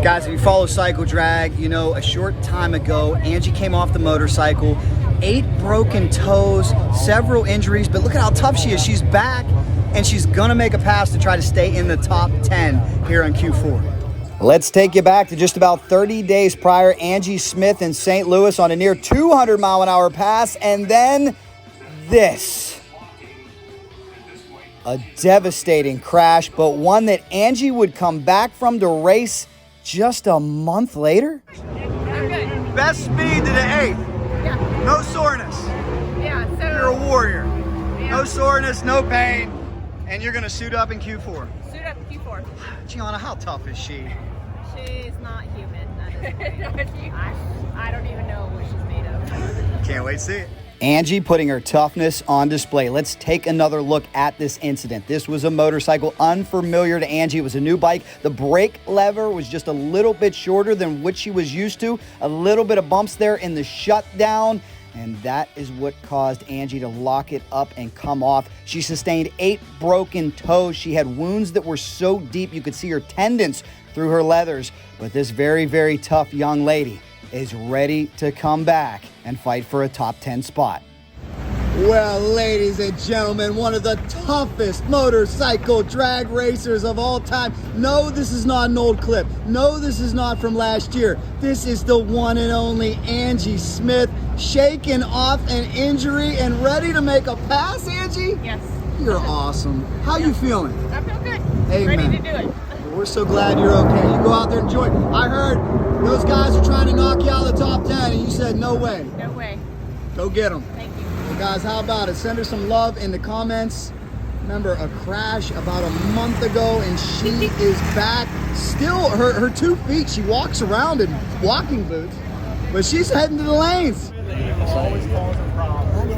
Guys, if you follow Cycle Drag, you know a short time ago, Angie came off the motorcycle, 8 broken toes, several injuries, but look at how tough she is. She's back, and she's gonna make a pass to try to stay in the top 10 here on Q4. Let's take you back to just about 30 days prior. Angie Smith in St. Louis on a near 200-mile-an-hour pass, and then this. A devastating crash, but one that Angie would come back from to race just a month later? I'm good. Best speed to the 8th. Yeah. No soreness. Yeah, so... You're a warrior. Yeah. No soreness, no pain, and you're going to suit up in Q4. Suit up Q4. Gianna, how tough is she? She's not human. I don't even know what she's made of. Can't wait to see it. Angie putting her toughness on display. Let's take another look at this incident. This was a motorcycle unfamiliar to Angie. It was a new bike. The brake lever was just a little bit shorter than what she was used to. A little bit of bumps there in the shutdown, and that is what caused Angie to lock it up and come off. She sustained 8 broken toes. She had wounds that were so deep you could see her tendons through her leathers. But this very, very tough young lady is ready to come back and fight for a top 10 spot. Well, ladies and gentlemen, one of the toughest motorcycle drag racers of all time. No, this is not an old clip. No, this is not from last year. This is the one and only Angie Smith, shaking off an injury and ready to make a pass, Angie? Yes. You're awesome. How you feeling? I feel good. Amen. Ready to do it. We're so glad you're okay. You go out there and enjoy it. I heard those guys are trying to knock you out of the top 10, and you said no way. No way. Go get them. Thank you. Well, guys, how about it? Send her some love in the comments. Remember, a crash about a month ago, and she is back. Still, her 2 feet, she walks around in walking boots, but she's heading to the lanes. Always causing problems.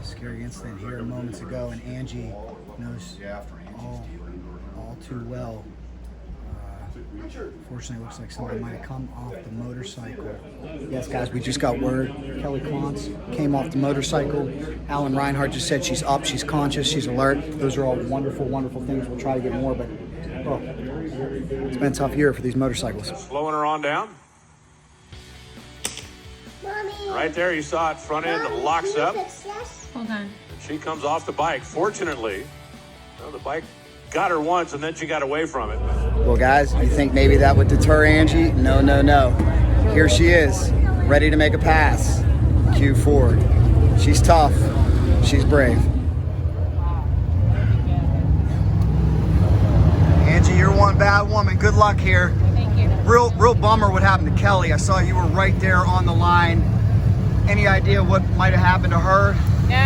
Scary incident here moments ago, and Angie knows all too well. Fortunately, it looks like somebody might have come off the motorcycle. Yes, guys, we just got word. Kelly Clontz came off the motorcycle. Alan Reinhardt just said she's up, she's conscious, she's alert. Those are all wonderful, wonderful things. We'll try to get more, but it's been a tough year for these motorcycles. Slowing her on down. Mommy. Right there, you saw it, front end locks up. Hold on. She comes off the bike. Fortunately, the bike got her once and then she got away from it. Well, guys, you think maybe that would deter Angie? No, no, no. Here she is, ready to make a pass. Q4. She's tough. She's brave. Angie, you're one bad woman. Good luck here. Thank you. Real bummer what happened to Kelly. I saw you were right there on the line. Any idea what might have happened to her? No,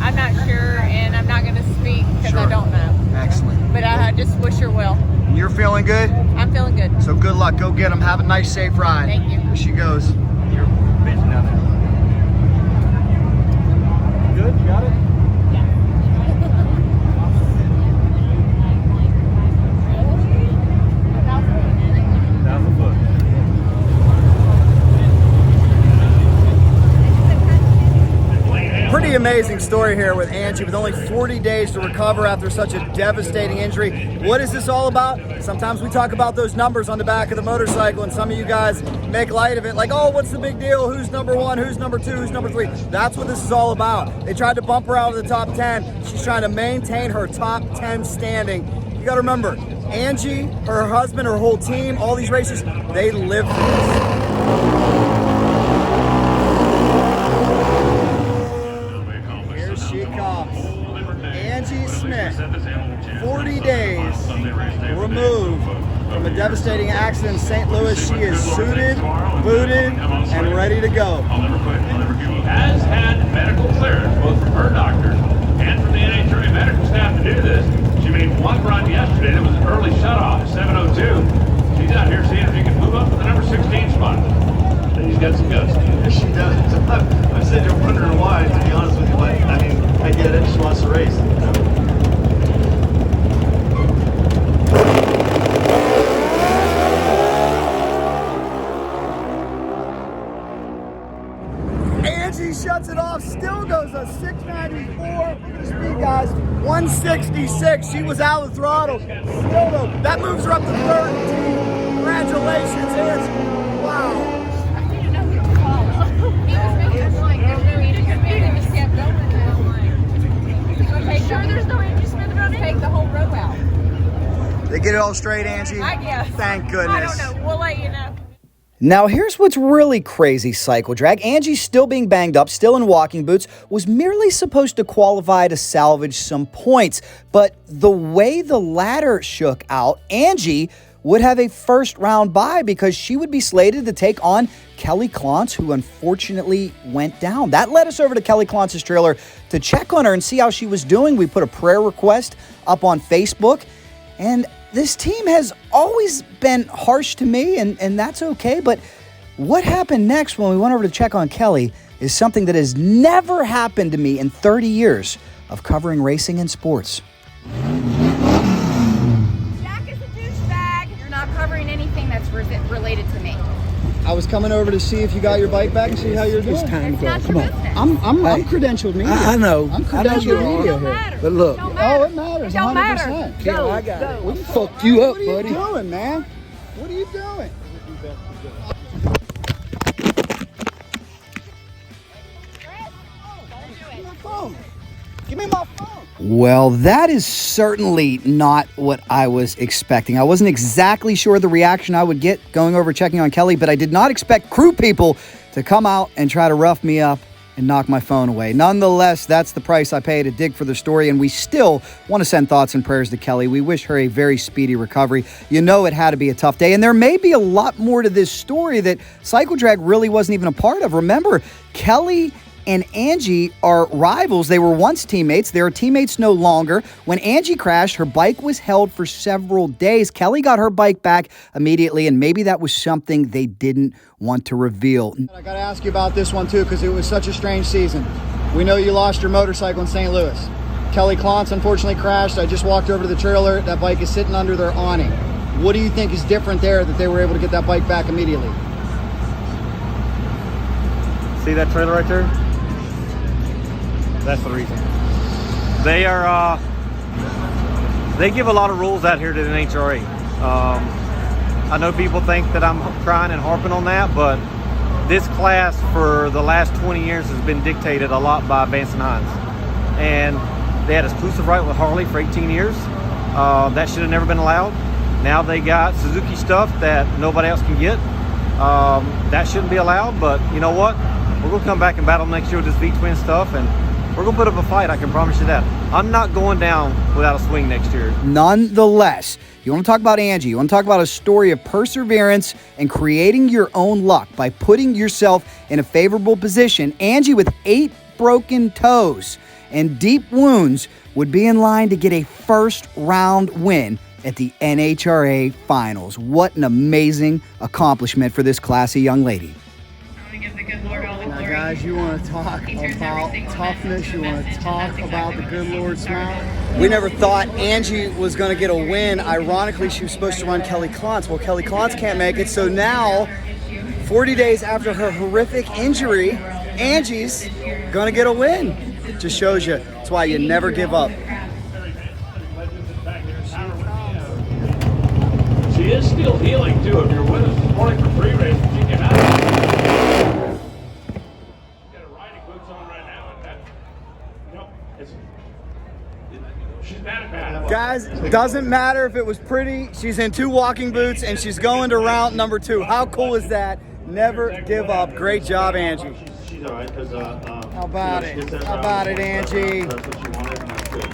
I'm not sure, and I'm not going to speak because I don't know. Excellent. But I just wish her well. You're feeling good? I'm feeling good. So good luck. Go get them. Have a nice, safe ride. Thank you. Here she goes. You're busy down there. Good? You got it? Pretty amazing story here with Angie with only 40 days to recover after such a devastating injury. What is this all about? Sometimes we talk about those numbers on the back of the motorcycle and some of you guys make light of it like, oh, what's the big deal? Who's number 1? Who's number 2? Who's number 3? That's what this is all about. They tried to bump her out of the top 10. She's trying to maintain her top 10 standing. You got to remember, Angie, her husband, her whole team, all these racers, they live for this. She comes. Angie Smith, 40 days removed from a devastating accident in St. Louis. She is suited, booted, and ready to go. She has had medical clearance, both from her doctors and from the NHRA medical staff to do this. She made one run yesterday. That was an early shutoff at 7:02. She's out here seeing if she can move up to the number 16 spot. She's got some guts. She does. I said you're wondering why, to be honest with you, but I mean, I get it. She wants to race. Angie shuts it off, still a 694. Look at the speed, guys. 166. She was out of throttle. Still, though, that moves her up to 13. Congratulations, Angie. Wow. Sure, there's no Angie Smith around. Take the whole row out. They get it all straight, Angie? I guess. Thank goodness. I don't know. We'll let you know. Now, here's what's really crazy, Cycle Drag. Angie, still being banged up, still in walking boots, was merely supposed to qualify to salvage some points. But the way the ladder shook out, Angie would have a first-round bye because she would be slated to take on Kelly Clontz, who unfortunately went down. That led us over to Kelly Clontz's trailer to check on her and see how she was doing. We put a prayer request up on Facebook, and this team has always been harsh to me, and that's okay. But what happened next when we went over to check on Kelly is something that has never happened to me in 30 years of covering racing and sports. Jack is a douchebag. You're not covering anything that's related to me. I was coming over to see if you got your bike back and see how you're doing. It's time to go. Not Come your on. business. I'm credentialed media. I know. I'm I know credentialed you It media don't here. matter. But look. It don't Oh, matter. it matters. It don't 100%. matter. Go. I got it. We fucked you up, What are you buddy. doing, man? What are you doing? Give me my phone. Give me my phone. Well, that is certainly not what I was expecting. I wasn't exactly sure the reaction I would get going over checking on Kelly, but I did not expect crew people to come out and try to rough me up and knock my phone away. Nonetheless, that's the price I pay to dig for the story, and we still want to send thoughts and prayers to Kelly. We wish her a very speedy recovery. You know it had to be a tough day, and there may be a lot more to this story that Cycle Drag really wasn't even a part of. Remember, Kelly and Angie are rivals. They were once teammates. They are teammates no longer. When Angie crashed, her bike was held for several days. Kelly got her bike back immediately, and maybe that was something they didn't want to reveal. I got to ask you about this one, too, because it was such a strange season. We know you lost your motorcycle in St. Louis. Kelly Clontz unfortunately crashed. I just walked over to the trailer. That bike is sitting under their awning. What do you think is different there that they were able to get that bike back immediately? See that trailer right there? That's the reason. They are, they give a lot of rules out here to the NHRA. I know people think that I'm trying and harping on that, but this class for the last 20 years has been dictated a lot by Vance and Hines. And they had exclusive right with Harley for 18 years. That should have never been allowed. Now they got Suzuki stuff that nobody else can get. That shouldn't be allowed, but you know what? We're gonna come back and battle next year with this V-twin stuff, and we're going to put up a fight, I can promise you that. I'm not going down without a swing next year. Nonetheless, you want to talk about Angie, you want to talk about a story of perseverance and creating your own luck by putting yourself in a favorable position. Angie, with 8 broken toes and deep wounds, would be in line to get a first-round win at the NHRA Finals. What an amazing accomplishment for this classy young lady. Now, guys, you want to talk about toughness, you want to talk about the good Lord smile. We never thought Angie was going to get a win. Ironically, she was supposed to run Kelly Clontz. Well, Kelly Clontz can't make it, so now, 40 days after her horrific injury, Angie's going to get a win. Just shows you, that's why you never give up. She is still healing too. If you're with us this morning for pre-race, she came out. Got her riding boots on right now, and that, you know, she's bad. Guys, doesn't matter if it was pretty. She's in 2 walking boots, and she's going to round number 2. How cool is that? Never give up. Great job, Angie. She's all right because How about it? How about it, Angie? That's what she wanted, and that's good.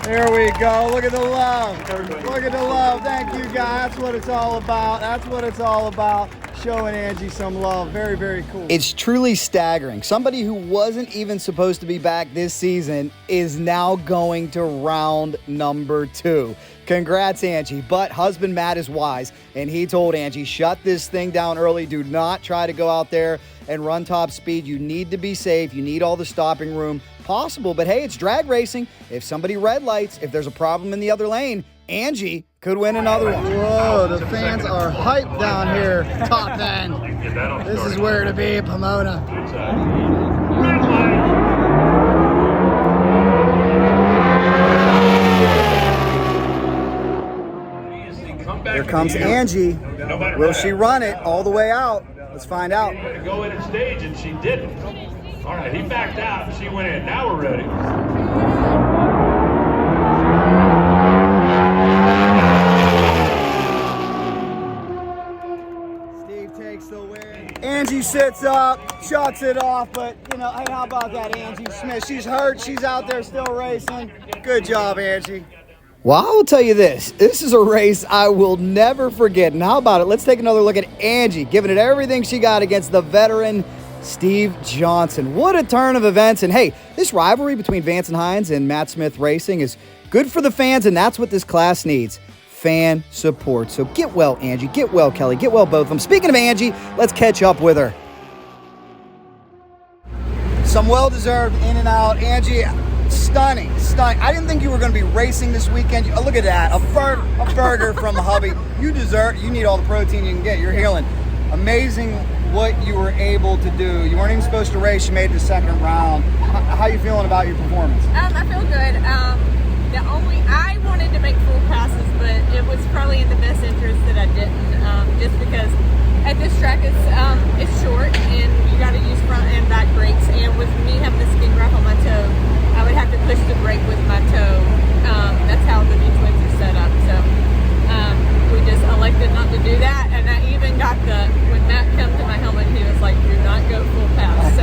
There we go. Look at the love. Look at the love. Thank you, guys. That's what it's all about. That's what it's all about. Showing Angie some love. Very, very cool. It's truly staggering. Somebody who wasn't even supposed to be back this season is now going to round number 2. Congrats, Angie. But husband Matt is wise, and he told Angie, shut this thing down early. Do not try to go out there and run top speed. You need to be safe. You need all the stopping room possible. But hey, it's drag racing. If somebody red lights, if there's a problem in the other lane, Angie could win another one. Whoa, the fans are hyped down here. Top end. This is where to be, Pomona. comes Angie. Will she run it all the way out? Let's find out. To go in and stage, and she didn't. All right, he backed out, and she went in. Now we're ready. Takes the win. Angie sits up, shuts it off, but you know, hey, how about that, Angie Smith? She's hurt, she's out there still racing. Good job, Angie. Well, I will tell you this is a race I will never forget. And how about it? Let's take another look at Angie, giving it everything she got against the veteran Steve Johnson. What a turn of events. And hey, this rivalry between Vance and Hines and Matt Smith Racing is good for the fans, and that's what this class needs. Fan support. So get well, Angie. Get well, Kelly. Get well, both of them. Speaking of Angie, let's catch up with her. Some well-deserved in and out. Angie, stunning. I didn't think you were going to be racing this weekend. Oh, look at that. A burger from Hubby. You need all the protein you can get. You're healing. Amazing what you were able to do. You weren't even supposed to race. You made the second round. How are you feeling about your performance? I feel good. I wanted to make full passes, but it was probably in the best interest that I didn't, just because at this track it's short and you got to use front and back brakes, and with me having the skin wrap on my toe, I would have to push the brake with my toe. That's how the V-twins are set up. So we just elected not to do that, and I even got when Matt came to my helmet, he was like, "Do not go full pass." So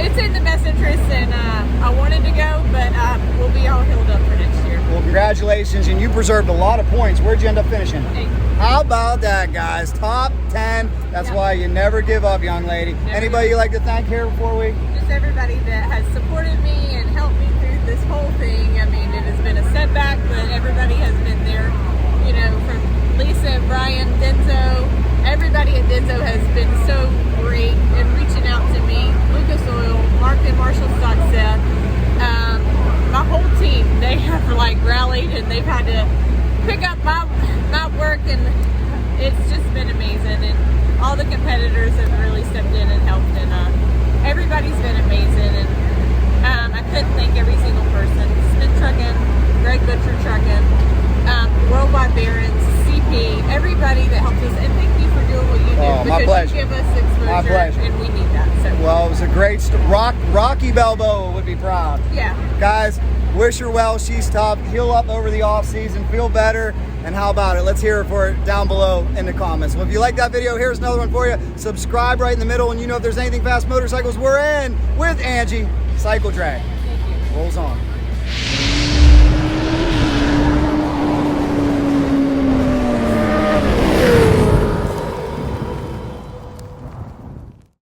it's in the best interest, and I wanted to go, but we'll be all healed up for next year. Well, congratulations, and you preserved a lot of points. Where'd you end up finishing? 8th. How about that, guys? Top 10. That's why you never give up, young lady. Anybody you'd like to thank here before we? Just everybody that has supported me and helped me through this whole thing. I mean, it has been a setback, but everybody has been there. You know, from Lisa, Brian, Denso, everybody at Denso has been so great in reaching out to me. Lucas Oil, Mark and Marshall Stock Seth, my whole team, they have like rallied and they've had to pick up my work, and it's just been amazing. And all the competitors have really stepped in and helped, and everybody's been amazing. And I couldn't thank every single person. Smith Trucking, Greg Butcher Trucking, Worldwide Barons, CP, everybody that helped us, and thank you for doing what you do. Oh, my pleasure. You give us exposure, and we need that. So. Well, it was a great Rocky Balboa would be proud. Yeah. Guys, wish her well. She's tough. Heal up over the off season. Feel better. And how about it? Let's hear it for it down below in the comments. Well, if you like that video, here's another one for you. Subscribe right in the middle, and you know if there's anything fast motorcycles, we're in with Angie. Cycle Drag. Thank you. Rolls on.